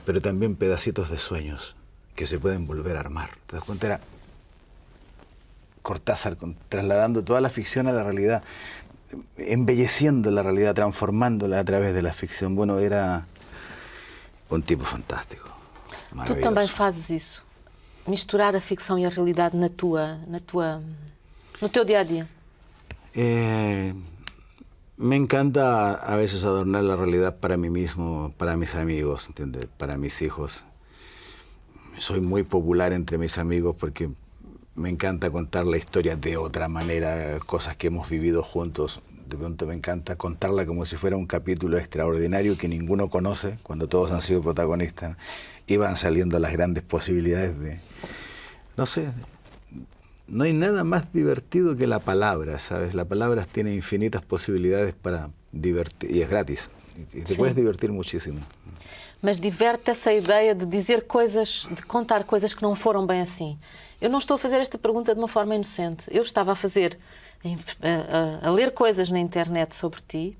B: pero también pedacitos de sueños que se pueden volver a armar. ¿Te das cuenta? Era Cortázar trasladando toda la ficción a la realidad, embelleciendo la realidad, transformándola a través de la ficción. Bueno, era um tipo fantástico,
A: Tu
B: maravilhoso.
A: também fazes isso? Misturar a ficção e a realidade no teu dia a dia?
B: Me encanta a veces adornar la realidad para mí mismo, para mis amigos, ¿entiendes? Para mis hijos. Soy muy popular entre mis amigos porque me encanta contar la historia de otra manera, cosas que hemos vivido juntos. De pronto me encanta contarla como si fuera un capítulo extraordinario que ninguno conoce, cuando todos han sido protagonistas. Y van saliendo las grandes posibilidades de... No sé, no hay nada más divertido que la palabra, ¿sabes? La palabra tiene infinitas posibilidades para divertir, y es gratis. Y te puedes divertir muchísimo.
A: Mas diverte essa ideia de dizer coisas, de contar coisas que não foram bem assim. Eu não estou a fazer esta pergunta de uma forma inocente. Eu estava a ler coisas na internet sobre ti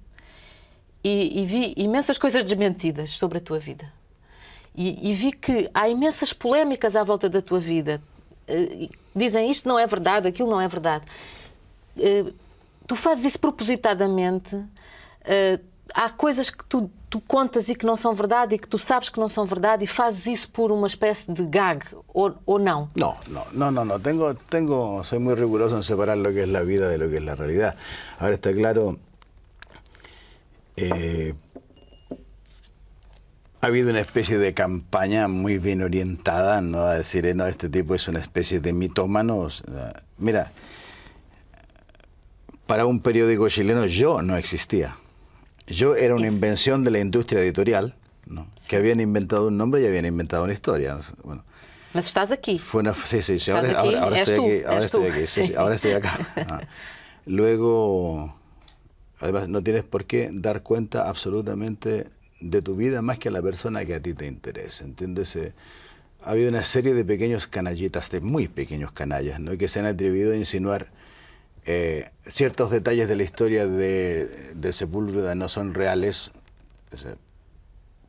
A: e vi imensas coisas desmentidas sobre a tua vida. E vi que há imensas polémicas à volta da tua vida. Dizem isto não é verdade, aquilo não é verdade. Tu fazes isso propositadamente. Há coisas que tu contas e que não são verdade e que tu sabes que não são verdade e fazes isso por uma espécie de gag ou não?
B: No. Soy muy riguroso en separar lo que es la vida de lo que es la realidad. Ahora está claro, ha habido una especie de campaña muy bien orientada, ¿no? A decir, no, este tipo es una especie de mitómano. Mira, para un periódico chileno yo no existía. Yo era una invención de la industria editorial, ¿no? Sí. Que habían inventado un nombre y habían inventado una historia. Bueno,
A: mas estás aquí.
B: Sí. Ahora estoy aquí. Sí, ahora estoy acá. Luego, además, no tienes por qué dar cuenta absolutamente de tu vida más que a la persona que a ti te interese, ¿entiendes? Ha habido una serie de pequeños canallitas, de muy pequeños canallas, ¿no? Que se han atrevido a insinuar ciertos detalles de la historia de Sepúlveda no son reales.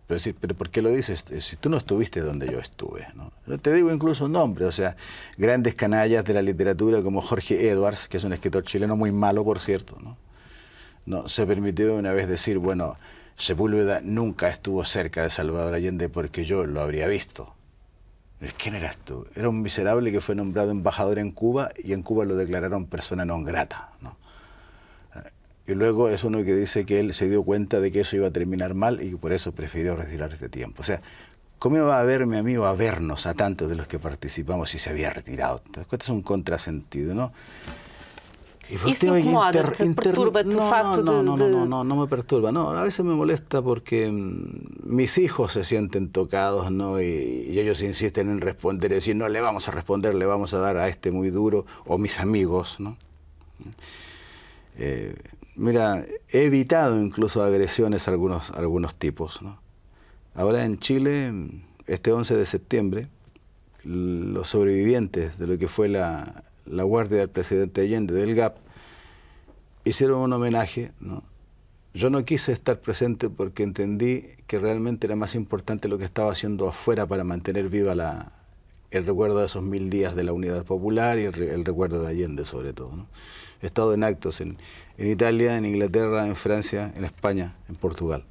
B: Pero ¿por qué lo dices? Si tú no estuviste donde yo estuve, ¿no? Te digo incluso un nombre, o sea, grandes canallas de la literatura como Jorge Edwards, que es un escritor chileno muy malo, por cierto, ¿no? No, se permitió una vez decir, bueno, Sepúlveda nunca estuvo cerca de Salvador Allende porque yo lo habría visto. ¿Quién eras tú? Era un miserable que fue nombrado embajador en Cuba y en Cuba lo declararon persona non grata, ¿no? Y luego es uno que dice que él se dio cuenta de que eso iba a terminar mal y por eso prefirió retirarse de tiempo. O sea, ¿cómo iba a verme a mí o a vernos a tantos de los que participamos si se había retirado? Esto es un contrasentido, ¿no?
A: Isso incomoda-te, perturba-te o facto
B: No me perturba. No, a veces me molesta porque mis hijos se sienten tocados, ¿no? Y ellos insisten en responder, decir, no le vamos a responder, le vamos a dar a este muy duro, o mis amigos, ¿no? Mira, he evitado incluso agresiones a algunos tipos, ¿no? Ahora en Chile, este 11 de septiembre, los sobrevivientes de lo que fue la guardia del presidente Allende, del GAP, hicieron un homenaje, ¿no? Yo no quise estar presente porque entendí que realmente era más importante lo que estaba haciendo afuera para mantener viva el recuerdo de esos 1000 días de la Unidad Popular y el recuerdo de Allende sobre todo, ¿no? He estado en actos en Italia, en Inglaterra, en Francia, en España, en Portugal.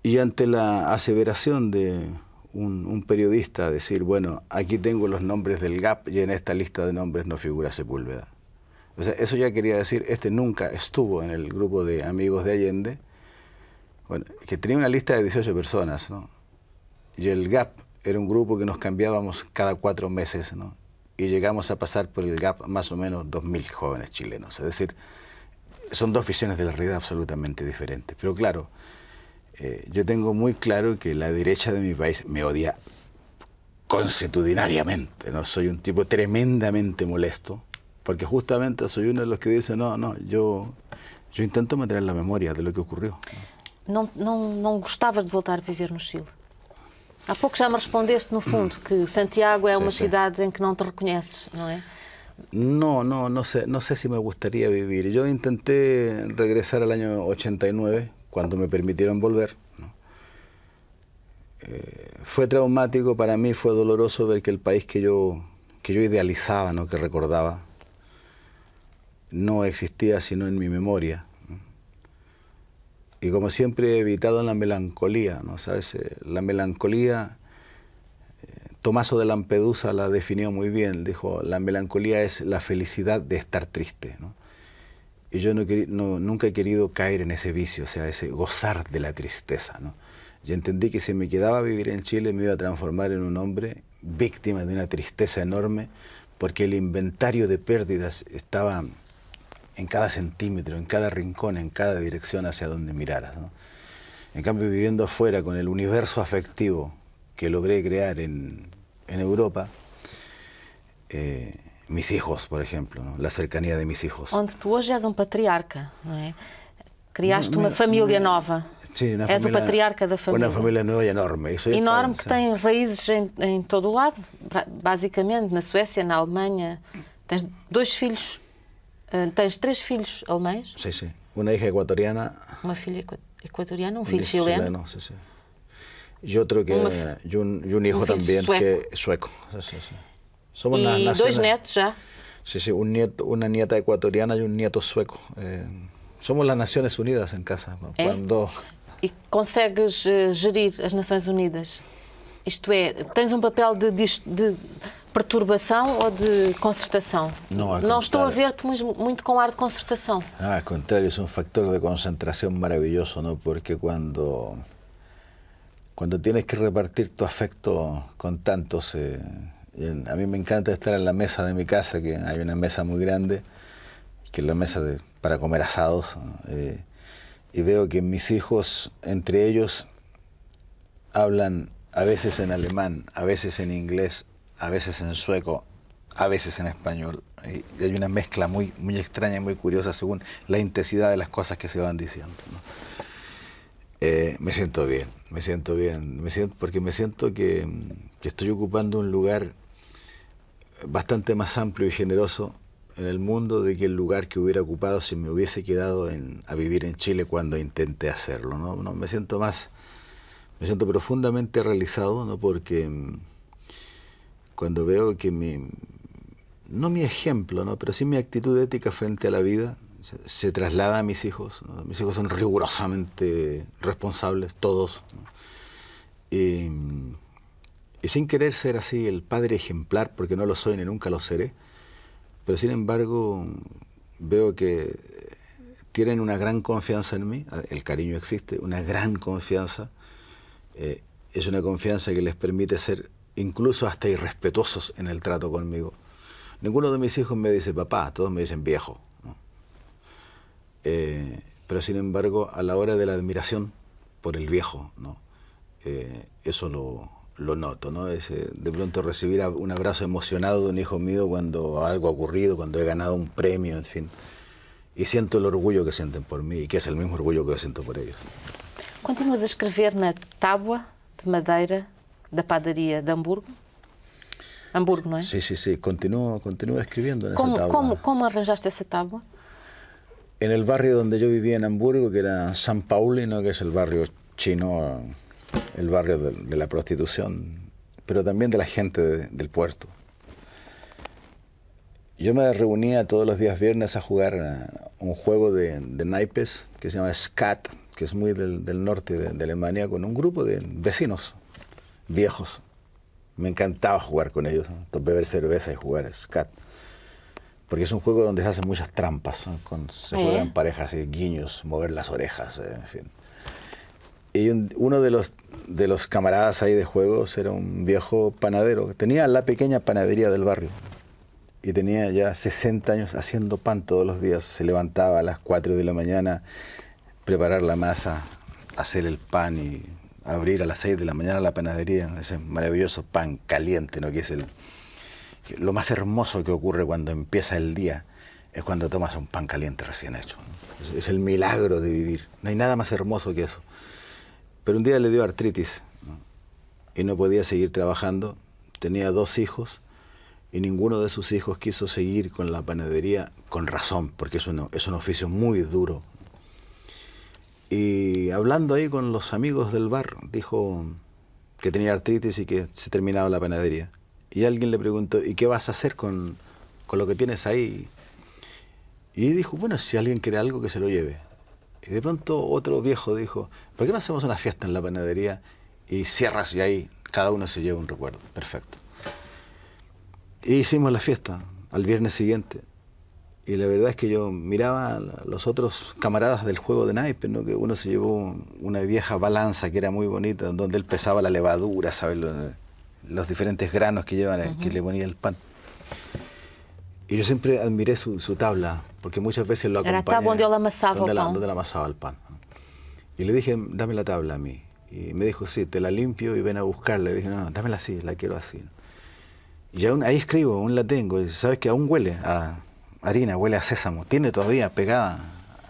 B: Y ante la aseveración de un periodista decir, bueno, aquí tengo los nombres del GAP y en esta lista de nombres no figura Sepúlveda. O sea, eso ya quería decir, nunca estuvo en el grupo de amigos de Allende, bueno, que tenía una lista de 18 personas, ¿no? Y el GAP era un grupo que nos cambiábamos cada 4 meses, ¿no? Y llegamos a pasar por el GAP más o menos 2000 jóvenes chilenos. Es decir, son dos visiones de la realidad absolutamente diferentes. Pero claro, yo tengo muy claro que la derecha de mi país me odia consuetudinariamente, ¿no? Soy un tipo tremendamente molesto, porque justamente soy uno de los que dice, yo intento mantener la memoria de lo que ocurrió.
A: Não gostavas de voltar a viver no Chile? Há pouco já me respondeste, no fundo, que Santiago é uma cidade em que não te reconheces, não é?
B: No sé si me gustaría vivir. Yo intenté regresar al año 89, cuando me permitieron volver, ¿no? Fue traumático para mí, fue doloroso ver que el país que yo idealizaba, ¿no? Que recordaba, no existía sino en mi memoria, ¿no? Y como siempre he evitado la melancolía, ¿no? ¿Sabes? La melancolía, Tomaso de Lampedusa la definió muy bien, dijo, la melancolía es la felicidad de estar triste, ¿no? Y yo nunca he querido caer en ese vicio, o sea, ese gozar de la tristeza, ¿no? Yo entendí que si me quedaba a vivir en Chile me iba a transformar en un hombre víctima de una tristeza enorme, porque el inventario de pérdidas estaba en cada centímetro, en cada rincón, en cada dirección hacia donde miraras, ¿no? En cambio, viviendo afuera con el universo afectivo que logré crear en Europa, mis hijos, por ejemplo, ¿no? La cercanía de mis hijos.
A: Onde tu hoje és patriarca, não é? Criaste uma família nova.
B: Sí, una
A: és
B: familia,
A: o patriarca da família.
B: Una familia nueva y enorme.
A: Enorme, que tem raízes em todo o lado, basicamente, na Suécia, na Alemanha. Tens 2 filhos, tens 3 filhos alemães.
B: Sí, sí. Una hija ecuatoriana.
A: Uma filha ecuatoriana, um filho chileno.
B: Sí, sí. Y otro que, y un hijo también
A: sueco.
B: que es sueco. Sí, sí. Somos
A: E
B: las naciones,
A: 2 netos já.
B: Sí, sí, una nieta ecuatoriana y un nieto sueco. Somos las Naciones Unidas en casa. Cuando...
A: E consegues gerir as Nações Unidas? Isto é, tens papel de perturbação ou de concertação?
B: Não
A: estou a ver-te muito com ar de concertação.
B: Al contrario, es un factor de concentración maravilloso, ¿no? Porque cuando tienes que repartir tu afecto con tantos... a mí me encanta estar en la mesa de mi casa, que hay una mesa muy grande, que es la mesa para comer asados, y veo que mis hijos, entre ellos, hablan a veces en alemán, a veces en inglés, a veces en sueco, a veces en español. Y hay una mezcla muy, muy extraña y muy curiosa según la intensidad de las cosas que se van diciendo, ¿no? Me siento bien, porque me siento que estoy ocupando un lugar bastante más amplio y generoso en el mundo de que el lugar que hubiera ocupado si me hubiese quedado a vivir en Chile cuando intenté hacerlo, ¿no? Me siento profundamente realizado, ¿no? Porque cuando veo que no mi ejemplo, ¿no? Pero sí mi actitud ética frente a la vida se traslada a mis hijos, ¿no? Mis hijos son rigurosamente responsables, todos, ¿no? Y sin querer ser así el padre ejemplar, porque no lo soy ni nunca lo seré, pero sin embargo veo que tienen una gran confianza en mí, el cariño existe, una gran confianza, es una confianza que les permite ser incluso hasta irrespetuosos en el trato conmigo. Ninguno de mis hijos me dice papá, todos me dicen viejo, ¿no? Pero sin embargo, a la hora de la admiración por el viejo, ¿no? Eso lo noto, ¿no? De pronto recibir un abrazo emocionado de un hijo mío cuando algo ha ocurrido, cuando he ganado un premio, en fin. Y siento el orgullo que sienten por mí, y que es el mismo orgullo que yo siento por ellos.
A: Continuas a escrever na tábua de madeira da padaria de Hamburgo? Hamburgo, não é?
B: Sí, sí, sí. Continúo escribiendo en esa tabla.
A: ¿Cómo arranjaste esa tabla?
B: En el barrio donde yo vivía en Hamburgo, que era San Pauli, ¿no? Que es el barrio chino el barrio de la prostitución, pero también de la gente del puerto. Yo me reunía todos los días viernes a jugar un juego de naipes que se llama Skat, que es muy del norte de Alemania, con un grupo de vecinos viejos. Me encantaba jugar con ellos, ¿no? Beber cerveza y jugar Skat. Porque es un juego donde se hacen muchas trampas, ¿no? Se juegan en parejas, guiños, mover las orejas, en fin. Y uno de los camaradas ahí de juegos era un viejo panadero que tenía la pequeña panadería del barrio. Y tenía ya 60 años haciendo pan todos los días. Se levantaba a las 4 de la mañana, preparar la masa, hacer el pan y abrir a las 6 de la mañana la panadería. Ese maravilloso pan caliente, ¿no? Que es lo más hermoso que ocurre cuando empieza el día, es cuando tomas un pan caliente recién hecho, ¿no? Es el milagro de vivir. No hay nada más hermoso que eso. Pero un día le dio artritis, ¿no? Y no podía seguir trabajando. Tenía 2 hijos. Y ninguno de sus hijos quiso seguir con la panadería, con razón, porque es un oficio muy duro. Y hablando ahí con los amigos del bar, dijo que tenía artritis y que se terminaba la panadería. Y alguien le preguntó, ¿y qué vas a hacer con lo que tienes ahí? Y dijo, bueno, si alguien quiere algo, que se lo lleve. Y de pronto otro viejo dijo, ¿por qué no hacemos una fiesta en la panadería y cierras y ahí cada uno se lleva un recuerdo? Perfecto. Y hicimos la fiesta al viernes siguiente. Y la verdad es que yo miraba a los otros camaradas del juego de naipes, ¿no? Que uno se llevó una vieja balanza que era muy bonita, donde él pesaba la levadura, ¿sabes? Los diferentes granos que llevan, que le ponía el pan. Y yo siempre admiré su tabla, porque muchas veces lo acompañé.
A: Era a tabla donde él amasaba el pan.
B: Donde él amasaba el pan. Y le dije, dame la tabla a mí. Y me dijo, sí, te la limpio y ven a buscarla. Y dije, no, dámela así, la quiero así. Y ahí escribo, aún la tengo, y sabes que aún huele a harina, huele a sésamo, tiene todavía pegada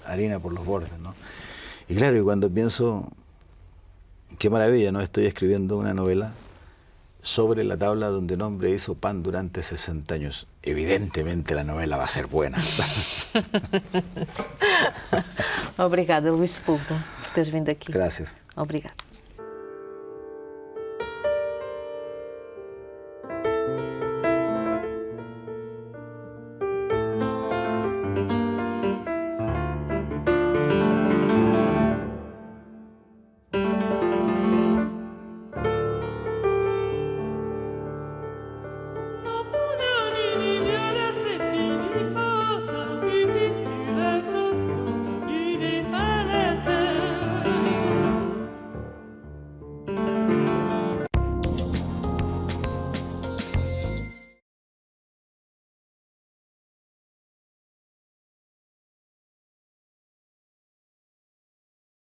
B: harina por los bordes, ¿no? Y claro, y cuando pienso, qué maravilla, ¿no? Estoy escribiendo una novela sobre la tabla donde un hombre hizo pan durante 60 años. Evidentemente la novela va a ser buena.
A: Obrigada, Luís Sepúlveda, por teres vindo aqui.
B: Gracias.
A: Obrigada.